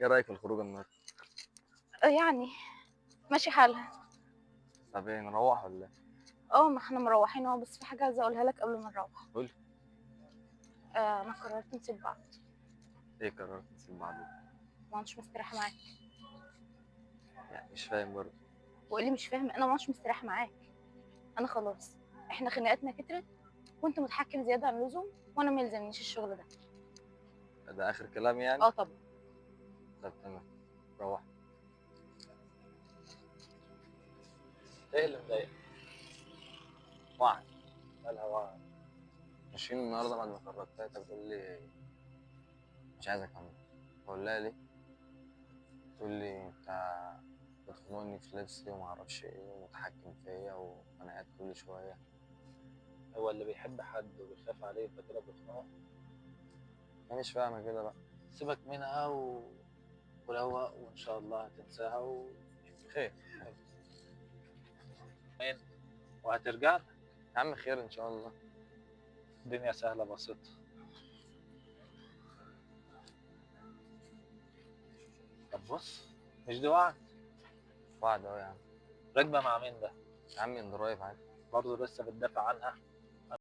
ايه رايك في الخروج النهارده؟ يعني ماشي حالها. طب ايه، نروح ولا ايه؟ ما احنا مروحين اهو، بس في حاجه عايزه اقولها لك قبل ما نروح. قول. انا قررت نسيب بعض. ايه قررت نسيب بعض؟ ما مش مستريحه معاك. يعني مش فاهم برضه. وايه اللي مش فاهم؟ انا ما مش مستريحه معاك. انا خلاص، احنا خناقاتنا كترت، وانت متحكم زياده عن اللزوم، وانا ما يلزمنيش الشغل ده. ده اخر كلام يعني؟ اه طبعا. طب تمام، روح. ايه اللي مضايقك؟ وعد. مالها وعد؟ ماشيين النهارده بعد ما قررتها بتقول لي مش عايز اكمل. بقول لها ليه؟ تقول لي انت بتخنقني في لبسي وما اعرفش ايه ومتحكم فيا وخناقات كل شويه. هو اللي بيحب حد وبيخاف عليه يبقى كده بيخنقه؟ انا مش فاهمه كده بقى. سيبك منها وروق وإن شاء الله هتنساها خير. وهترجع لك. يا عم خير ان شاء الله. الدنيا سهلة بسيطة. طب بص، مش دي وعد؟ وعد اهو يا عم. راكبة مع مين ده؟ يا عم انت رايح عادي. برضه لسه بتدافع عنها؟